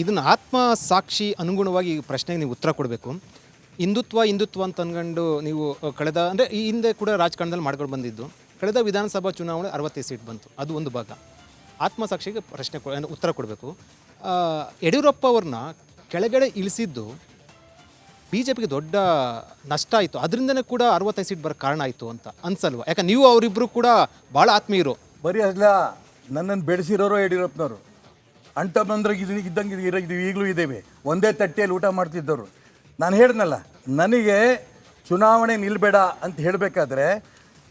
ಇದನ್ನು ಆತ್ಮ ಸಾಕ್ಷಿ ಅನುಗುಣವಾಗಿ ಈ ಪ್ರಶ್ನೆಗೆ ನೀವು ಉತ್ತರ ಕೊಡಬೇಕು. ಹಿಂದುತ್ವ ಅಂತ ಅಂದ್ಕೊಂಡು ನೀವು ಕಳೆದ ಅಂದರೆ ಈ ಹಿಂದೆ ಕೂಡ ರಾಜಕಾರಣದಲ್ಲಿ ಮಾಡ್ಕೊಂಡು ಬಂದಿದ್ದು, ಕಳೆದ ವಿಧಾನಸಭಾ ಚುನಾವಣೆ 65 ಸೀಟ್ ಬಂತು, ಅದು ಒಂದು ಭಾಗ. ಆತ್ಮಸಾಕ್ಷಿಗೆ ಉತ್ತರ ಕೊಡಬೇಕು. ಯಡಿಯೂರಪ್ಪ ಅವ್ರನ್ನ ಕೆಳಗಡೆ ಇಳಿಸಿದ್ದು ಬಿ ಜೆ ಪಿಗೆ ದೊಡ್ಡ ನಷ್ಟ ಆಯಿತು, ಅದರಿಂದನೇ ಕೂಡ 65 ಸೀಟ್ ಬರೋ ಕಾರಣ ಆಯಿತು ಅಂತ ಅನ್ಸಲ್ವ? ಯಾಕಂದ್ರೆ ನೀವು ಅವರಿಬ್ಬರು ಕೂಡ ಭಾಳ ಆತ್ಮೀಯರು. ಬರೀ ಅಲ್ಲ, ನನ್ನನ್ನು ಬೆಳೆಸಿರೋರು ಯಡಿಯೂರಪ್ಪನವರು. ಅಂಟ ಬಂದ್ರಾಗ ಇದ್ದಂಗೆ ಇದು ಈಗಲೂ ಇದ್ದೇವೆ, ಒಂದೇ ತಟ್ಟೆಯಲ್ಲಿ ಊಟ ಮಾಡ್ತಿದ್ದವರು. ನಾನು ಹೇಳಿದ್ನಲ್ಲ, ನನಗೆ ಚುನಾವಣೆ ನಿಲ್ಲಬೇಡ ಅಂತ ಹೇಳಬೇಕಾದ್ರೆ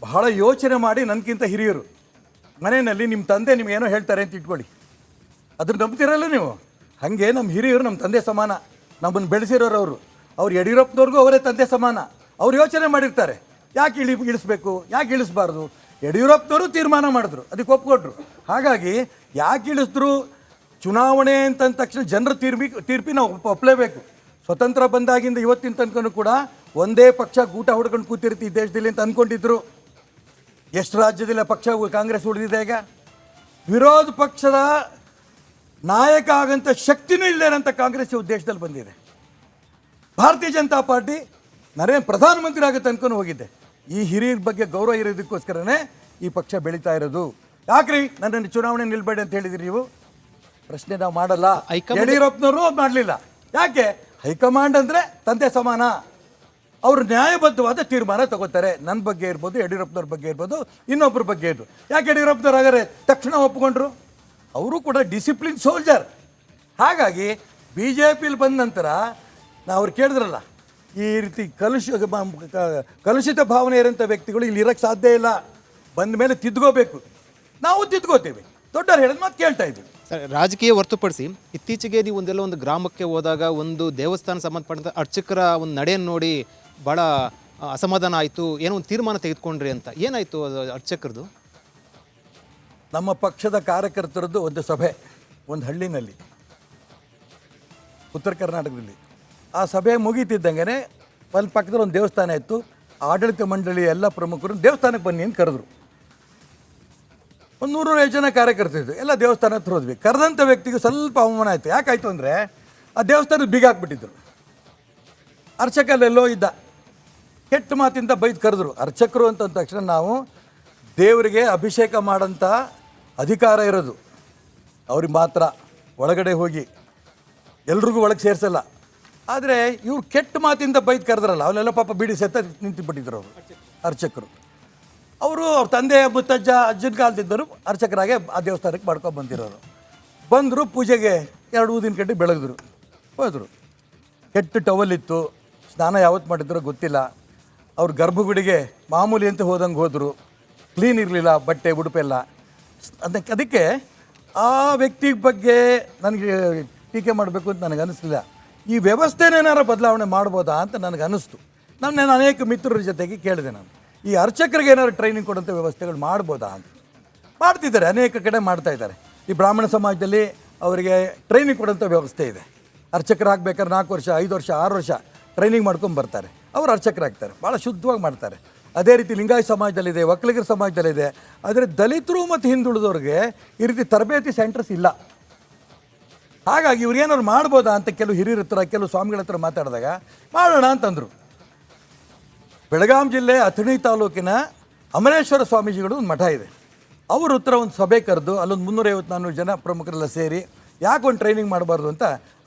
ಬಹಳ ಯೋಚನೆ ಮಾಡಿ ನನಗಿಂತ ಹಿರಿಯರು ಮನೆಯಲ್ಲಿ ನಿಮ್ಮ ತಂದೆ ನಿಮಗೇನೋ ಹೇಳ್ತಾರೆ ಅಂತ ಇಟ್ಕೊಳ್ಳಿ, ಅದನ್ನು ನಂಬ್ತಿರಲ್ಲ ನೀವು. ಹಾಗೆ ನಮ್ಮ ಹಿರಿಯರು ನಮ್ಮ ತಂದೆ ಸಮಾನ, ನಮ್ಮನ್ನು ಬೆಳೆಸಿರೋರು ಅವರು. ಅವ್ರು ಯಡಿಯೂರಪ್ಪನವ್ರಿಗೂ ಅವರೇ ತಂದೆ ಸಮಾನ. ಅವ್ರು ಯೋಚನೆ ಮಾಡಿರ್ತಾರೆ, ಯಾಕೆ ಇಳಿಸ್ಬೇಕು, ಯಾಕೆ ಇಳಿಸ್ಬಾರ್ದು. ಯಡಿಯೂರಪ್ಪನವರು ತೀರ್ಮಾನ ಮಾಡಿದ್ರು, ಅದಕ್ಕೆ ಒಪ್ಕೊಟ್ರು. ಹಾಗಾಗಿ ಯಾಕೆ ಇಳಿಸಿದ್ರು, ಚುನಾವಣೆ ಅಂತಂದ ತಕ್ಷಣ ಜನರ ತೀರ್ಪಿನ ಒಪ್ಪಲೇಬೇಕು. ಸ್ವತಂತ್ರ ಬಂದಾಗಿಂದ ಇವತ್ತಿನ ತನಕನೂ ಕೂಡ ಒಂದೇ ಪಕ್ಷ ಗೂಟ ಹೊಡ್ಕೊಂಡು ಕೂತಿರ್ತಿ ಈ ದೇಶದಲ್ಲಿ ಅಂತ ಅಂದ್ಕೊಂಡಿದ್ರು. ಎಷ್ಟು ರಾಜ್ಯದಲ್ಲಿ ಪಕ್ಷ ಕಾಂಗ್ರೆಸ್ ಉಳಿದಿದೆ. ಈಗ ವಿರೋಧ ಪಕ್ಷದ ನಾಯಕ ಆಗಂಥ ಶಕ್ತಿನೂ ಇಲ್ಲೇನಂತ ಕಾಂಗ್ರೆಸ್ ದೇಶದಲ್ಲಿ ಬಂದಿದೆ. ಭಾರತೀಯ ಜನತಾ ಪಾರ್ಟಿ ಪ್ರಧಾನಮಂತ್ರಿ ಆಗೋ ತನಕ ಹೋಗಿದ್ದೆ. ಈ ಹಿರಿಯರ ಬಗ್ಗೆ ಗೌರವ ಇರೋದಕ್ಕೋಸ್ಕರನೇ ಈ ಪಕ್ಷ ಬೆಳೀತಾ ಇರೋದು. ಯಾಕ್ರಿ ನನ್ನನ್ನು ಚುನಾವಣೆ ನಿಲ್ಬೇಡಿ ಅಂತ ಹೇಳಿದ್ರಿ ನೀವು? ಪ್ರಶ್ನೆ ನಾವು ಮಾಡಲ್ಲ. ಯಡಿಯೂರಪ್ಪನವರು ಮಾಡಲಿಲ್ಲ. ಯಾಕೆ? ಹೈಕಮಾಂಡ್ ಅಂದರೆ ತಂದೆ ಸಮಾನ, ಅವರು ನ್ಯಾಯಬದ್ಧವಾದ ತೀರ್ಮಾನ ತಗೋತಾರೆ. ನನ್ನ ಬಗ್ಗೆ ಇರ್ಬೋದು, ಯಡಿಯೂರಪ್ಪನವ್ರ ಬಗ್ಗೆ ಇರ್ಬೋದು, ಇನ್ನೊಬ್ಬರ ಬಗ್ಗೆ ಇರ್ಬೋದು. ಯಾಕೆ ಯಡಿಯೂರಪ್ಪನವ್ರು ಹಾಗಾದ್ರೆ ತಕ್ಷಣ ಒಪ್ಕೊಂಡ್ರು? ಅವರು ಕೂಡ ಡಿಸಿಪ್ಲಿನ್ ಸೋಲ್ಜರ್. ಹಾಗಾಗಿ ಬಿ ಜೆ ಪಿಲಿ ಬಂದ ನಂತರ ಅವ್ರು ಕೇಳಿದ್ರಲ್ಲ, ಈ ರೀತಿ ಕಲುಷಿತ ಭಾವನೆ ಇರೋಂಥ ವ್ಯಕ್ತಿಗಳು ಇಲ್ಲಿ ಇರೋಕ್ಕೆ ಸಾಧ್ಯ ಇಲ್ಲ, ಬಂದ ಮೇಲೆ ತಿದ್ಕೋಬೇಕು. ನಾವು ತಿದ್ಕೋತೀವಿ, ದೊಡ್ಡವ್ರು ಹೇಳಿದ ಮಾತು ಕೇಳ್ತಾ ಇದ್ದೀವಿ. ಸರ್, ರಾಜಕೀಯ ಹೊರತುಪಡಿಸಿ ಇತ್ತೀಚೆಗೆ ನೀವು ಒಂದು ಗ್ರಾಮಕ್ಕೆ ಹೋದಾಗ ಒಂದು ದೇವಸ್ಥಾನ ಸಂಬಂಧಪಟ್ಟಂಥ ಅರ್ಚಕರ ಒಂದು ನಡೆಯನ್ನು ನೋಡಿ ಭಾಳ ಅಸಮಾಧಾನ ಆಯಿತು, ಏನೋ ಒಂದು ತೀರ್ಮಾನ ತೆಗೆದುಕೊಂಡ್ರಿ ಅಂತ. ಏನಾಯಿತು ಅದು ಅರ್ಚಕರದು? ನಮ್ಮ ಪಕ್ಷದ ಕಾರ್ಯಕರ್ತರದ್ದು ಒಂದು ಸಭೆ ಒಂದು ಹಳ್ಳಿನಲ್ಲಿ, ಉತ್ತರ ಕರ್ನಾಟಕದಲ್ಲಿ. ಆ ಸಭೆ ಮುಗೀತಿದ್ದಂಗೆ ಅಲ್ಲಿ ಪಕ್ಕದಲ್ಲಿ ಒಂದು ದೇವಸ್ಥಾನ ಇತ್ತು. ಆಡಳಿತ ಮಂಡಳಿಯ ಎಲ್ಲ ಪ್ರಮುಖರು ದೇವಸ್ಥಾನಕ್ಕೆ ಬನ್ನಿ ಅಂತ ಕರೆದ್ರು. ಒಂದು 100-150 ಜನ ಕಾರ್ಯಕರ್ತರಿದ್ದು ಎಲ್ಲ ದೇವಸ್ಥಾನ ಹತ್ರ ಹೋದ್ವಿ. ಕರೆದಂಥ ವ್ಯಕ್ತಿಗೆ ಸ್ವಲ್ಪ ಅವಮಾನ ಆಯಿತು. ಯಾಕಾಯಿತು ಅಂದರೆ ಆ ದೇವಸ್ಥಾನದ ಬೀಗ ಹಾಕ್ಬಿಟ್ಟಿದ್ರು. ಅರ್ಚಕಲ್ಲೆಲ್ಲೋ ಇದ್ದ, ಕೆಟ್ಟ ಮಾತಿಂದ ಬೈದು ಕರೆದ್ರು. ಅರ್ಚಕರು ಅಂತಂದ ತಕ್ಷಣ ನಾವು ದೇವರಿಗೆ ಅಭಿಷೇಕ ಮಾಡೋಂಥ ಅಧಿಕಾರ ಇರೋದು ಅವ್ರಿಗೆ ಮಾತ್ರ. ಒಳಗಡೆ ಹೋಗಿ ಎಲ್ರಿಗೂ ಒಳಗೆ ಸೇರಿಸಲ್ಲ. ಆದರೆ ಇವ್ರು ಕೆಟ್ಟ ಮಾತಿಂದ ಬೈದು ಕರೆದ್ರಲ್ಲ, ಅವನ್ನೆಲ್ಲ ಪಾಪ ಬಿಡಿ ಸೆತ್ತ ನಿಂತುಬಿಟ್ಟಿದ್ರು ಅವರು ಅರ್ಚಕರು. ಅವರು ಅವ್ರ ತಂದೆ ಮುತ್ತಜ್ಜ ಅಜ್ಜನ ಕಾಲದಿದ್ದರು ಅರ್ಚಕರಾಗೆ ಆ ದೇವಸ್ಥಾನಕ್ಕೆ ಮಾಡ್ಕೊಂಡು ಬಂದಿರೋರು. ಬಂದರು, ಪೂಜೆಗೆ 2 ಊದಿನ ಕಡ್ಡಿ ಬೆಳಗಿದ್ರು, ಹೋದರು. ಕೆಟ್ಟ ಟವಲ್ ಇತ್ತು, ಸ್ನಾನ ಯಾವತ್ತು ಮಾಡಿದ್ರೋ ಗೊತ್ತಿಲ್ಲ. ಅವ್ರ ಗರ್ಭಗುಡಿಗೆ ಮಾಮೂಲಿ ಅಂತ ಹೋದಂಗೆ ಹೋದರು. ಕ್ಲೀನ್ ಇರಲಿಲ್ಲ ಬಟ್ಟೆ ಉಡುಪೆಲ್ಲ. ಅದಕ್ಕೆ ಆ ವ್ಯಕ್ತಿ ಬಗ್ಗೆ ನನಗೆ ಟೀಕೆ ಮಾಡಬೇಕು ಅಂತ ನನಗೆ ಅನ್ನಿಸ್ಲಿಲ್ಲ. ಈ ವ್ಯವಸ್ಥೆನೇನಾರು ಬದಲಾವಣೆ ಮಾಡ್ಬೋದಾ ಅಂತ ನನಗೆ ಅನ್ನಿಸ್ತು. ನಾನು ಅನೇಕ ಮಿತ್ರರ ಜೊತೆಗೆ ಕೇಳಿದೆ, ನಾನು ಈ ಅರ್ಚಕರಿಗೆ ಏನಾದ್ರು ಟ್ರೈನಿಂಗ್ ಕೊಡೋಂಥ ವ್ಯವಸ್ಥೆಗಳು ಮಾಡ್ಬೋದಾ ಅಂತ. ಮಾಡ್ತಿದ್ದಾರೆ, ಅನೇಕ ಕಡೆ ಮಾಡ್ತಾ ಇದ್ದಾರೆ. ಈ ಬ್ರಾಹ್ಮಣ ಸಮಾಜದಲ್ಲಿ ಅವರಿಗೆ ಟ್ರೈನಿಂಗ್ ಕೊಡೋಂಥ ವ್ಯವಸ್ಥೆ ಇದೆ. ಅರ್ಚಕರಾಗಬೇಕಾದ್ರೆ 4 ವರ್ಷ 5 ವರ್ಷ 6 ವರ್ಷ ಟ್ರೈನಿಂಗ್ ಮಾಡ್ಕೊಂಡು ಬರ್ತಾರೆ, ಅವರು ಅರ್ಚಕರಾಗ್ತಾರೆ, ಭಾಳ ಶುದ್ಧವಾಗಿ ಮಾಡ್ತಾರೆ. ಅದೇ ರೀತಿ ಲಿಂಗಾಯತ ಸಮಾಜದಲ್ಲಿದೆ, ಒಕ್ಕಲಿಗರ ಸಮಾಜದಲ್ಲಿದೆ. ಆದರೆ ದಲಿತರು ಮತ್ತು ಹಿಂದುಳಿದವ್ರಿಗೆ ಈ ರೀತಿ ತರಬೇತಿ ಸೆಂಟರ್ಸ್ ಇಲ್ಲ. ಹಾಗಾಗಿ ಇವ್ರು ಏನಾದ್ರು ಮಾಡ್ಬೋದಾ ಅಂತ ಕೆಲವು ಹಿರಿಯರ ಹತ್ರ, ಕೆಲವು ಸ್ವಾಮಿಗಳ ಹತ್ರ ಮಾತಾಡಿದಾಗ ಮಾಡೋಣ ಅಂತಂದರು. ಬೆಳಗಾಂ ಜಿಲ್ಲೆ ಅಥಣಿ ತಾಲೂಕಿನ ಅಮರೇಶ್ವರ ಸ್ವಾಮೀಜಿಗಳು ಒಂದು ಮಠ ಇದೆ. ಅವ್ರ ಹತ್ರ ಒಂದು ಸಭೆ ಕರೆದು ಅಲ್ಲೊಂದು 350-400 ಜನ ಪ್ರಮುಖರೆಲ್ಲ ಸೇರಿ ಯಾಕೆ ಒಂದು ಟ್ರೈನಿಂಗ್ ಮಾಡಬಾರ್ದು ಅಂತ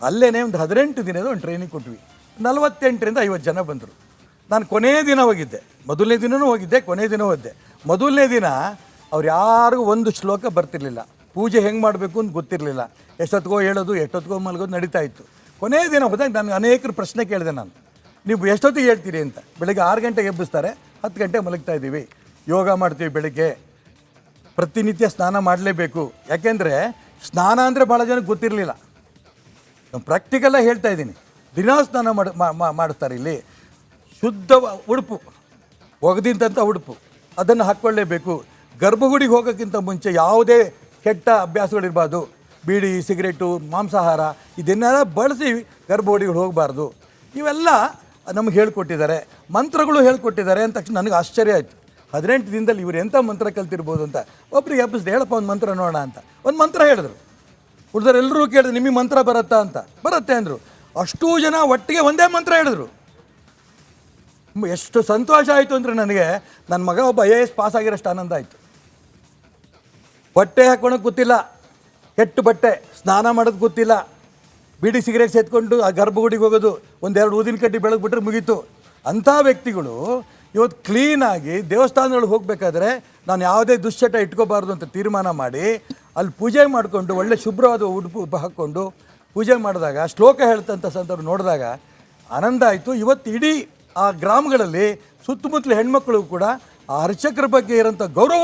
ಅಲ್ಲೇ ಒಂದು 18 ದಿನದ ಒಂದು ಟ್ರೈನಿಂಗ್ ಕೊಟ್ವಿ. 48ರಿಂದ 50 ಜನ ಬಂದರು. ನಾನು ಕೊನೆಯ ದಿನ ಹೋಗಿದ್ದೆ, ಮೊದಲನೇ ದಿನವೂ ಹೋಗಿದ್ದೆ, ಕೊನೆಯ ದಿನ ಹೋಗಿದ್ದೆ. ಮೊದಲನೇ ದಿನ ಅವ್ರು ಯಾರಿಗೂ ಒಂದು ಶ್ಲೋಕ ಬರ್ತಿರ್ಲಿಲ್ಲ, ಪೂಜೆ ಹೆಂಗೆ ಮಾಡಬೇಕು ಅಂತ ಗೊತ್ತಿರಲಿಲ್ಲ. ಎಷ್ಟೊತ್ತಿಗೋ ಹೇಳೋದು, ಎಷ್ಟೊತ್ತಿಗೋ ಮಲಗೋದು ನಡೀತಾ ಇತ್ತು. ಕೊನೆಯ ದಿನ ಹೋದಾಗ ನಾನು ಅನೇಕರು ಪ್ರಶ್ನೆ ಕೇಳಿದೆ, ನಾನು ನೀವು ಎಷ್ಟೊತ್ತಿಗೆ ಹೇಳ್ತೀರಿ ಅಂತ. ಬೆಳಗ್ಗೆ 6 ಗಂಟೆಗೆ ಎಬ್ಬಿಸ್ತಾರೆ, 10 ಗಂಟೆಗೆ ಮಲಗ್ತಾ ಇದ್ದೀವಿ, ಯೋಗ ಮಾಡ್ತೀವಿ, ಬೆಳಗ್ಗೆ ಪ್ರತಿನಿತ್ಯ ಸ್ನಾನ ಮಾಡಲೇಬೇಕು. ಯಾಕೆಂದರೆ ಸ್ನಾನ ಅಂದರೆ ಭಾಳ ಜನಕ್ಕೆ ಗೊತ್ತಿರಲಿಲ್ಲ. ನಾನು ಪ್ರಾಕ್ಟಿಕಲಾಗಿ ಹೇಳ್ತಾ ಇದ್ದೀನಿ. ದಿನಾ ಸ್ನಾನ ಮಾಡಿಸ್ತಾರೆ ಇಲ್ಲಿ. ಶುದ್ಧ ಉಡುಪು, ಒಗೆದಿಂದಂಥ ಉಡುಪು ಅದನ್ನು ಹಾಕ್ಕೊಳ್ಳೇಬೇಕು. ಗರ್ಭಗುಡಿಗೆ ಹೋಗೋಕ್ಕಿಂತ ಮುಂಚೆ ಯಾವುದೇ ಕೆಟ್ಟ ಅಭ್ಯಾಸಗಳಿರಬಾರ್ದು. ಬೀಡಿ, ಸಿಗರೇಟು, ಮಾಂಸಾಹಾರ ಇದನ್ನೆಲ್ಲ ಬಳಸಿ ಗರ್ಭಗುಡಿಗಳು ಹೋಗಬಾರ್ದು. ಇವೆಲ್ಲ ನಮಗೆ ಹೇಳ್ಕೊಟ್ಟಿದ್ದಾರೆ, ಮಂತ್ರಗಳು ಹೇಳ್ಕೊಟ್ಟಿದ್ದಾರೆ ಅಂದ ತಕ್ಷಣ ನನಗೆ ಆಶ್ಚರ್ಯ ಆಯಿತು. 18 ದಿನದಲ್ಲಿ ಇವರು ಎಂಥ ಮಂತ್ರ ಕಲ್ತಿರ್ಬೋದು ಅಂತ. ಒಬ್ರಿಗೆ ಎಬ್ಬಿಸ್ದೆ, ಹೇಳಪ್ಪ ಒಂದು ಮಂತ್ರ ನೋಡೋಣ ಅಂತ. ಒಂದು ಮಂತ್ರ ಹೇಳಿದ್ರು. ಉಳಿದರೆಲ್ಲರೂ ಕೇಳಿದ್ರು ನಿಮಗೆ ಮಂತ್ರ ಬರುತ್ತಾ ಅಂತ. ಬರುತ್ತೆ ಅಂದರು. ಅಷ್ಟೂ ಜನ ಒಟ್ಟಿಗೆ ಒಂದೇ ಮಂತ್ರ ಹೇಳಿದ್ರು. ಎಷ್ಟು ಸಂತೋಷ ಆಯಿತು ಅಂದರೆ ನನಗೆ ನನ್ನ ಮಗ ಒಬ್ಬ IAS ಪಾಸ್ ಆಗಿರೋಷ್ಟು ಆನಂದ ಆಯಿತು. ಬಟ್ಟೆ ಹಾಕ್ಕೊಳಕ್ಕೆ ಗೊತ್ತಿಲ್ಲ, ಕೆಟ್ಟ ಬಟ್ಟೆ, ಸ್ನಾನ ಮಾಡೋದು ಗೊತ್ತಿಲ್ಲ, ಬೀಡಿ ಸಿಗರೇಟ್ ಸೇತ್ಕೊಂಡು ಆ ಗರ್ಭಗುಡಿಗೆ ಹೋಗೋದು, ಒಂದೆರಡು ಊದಿನ ಕಡ್ಡಿ ಬೆಳಗ್ಬಿಟ್ರೆ ಮುಗೀತು. ಅಂಥ ವ್ಯಕ್ತಿಗಳು ಇವತ್ತು ಕ್ಲೀನಾಗಿ ದೇವಸ್ಥಾನಗಳಿಗೆ ಹೋಗಬೇಕಾದ್ರೆ ನಾನು ಯಾವುದೇ ದುಶ್ಚಟ ಇಟ್ಕೋಬಾರ್ದು ಅಂತ ತೀರ್ಮಾನ ಮಾಡಿ ಅಲ್ಲಿ ಪೂಜೆ ಮಾಡಿಕೊಂಡು ಒಳ್ಳೆ ಶುಭ್ರವಾದ ಉಡುಪು ಹಾಕ್ಕೊಂಡು ಪೂಜೆ ಮಾಡಿದಾಗ, ಶ್ಲೋಕ ಹೇಳ್ತಂಥ ಸಂದರ್ಭ ನೋಡಿದಾಗ ಆನಂದ ಆಯಿತು. ಇವತ್ತು ಇಡೀ ಆ ಗ್ರಾಮಗಳಲ್ಲಿ ಸುತ್ತಮುತ್ತಲ ಹೆಣ್ಮಕ್ಳು ಕೂಡ ಆ ಅರ್ಚಕರ ಬಗ್ಗೆ ಇರೋಂಥ ಗೌರವ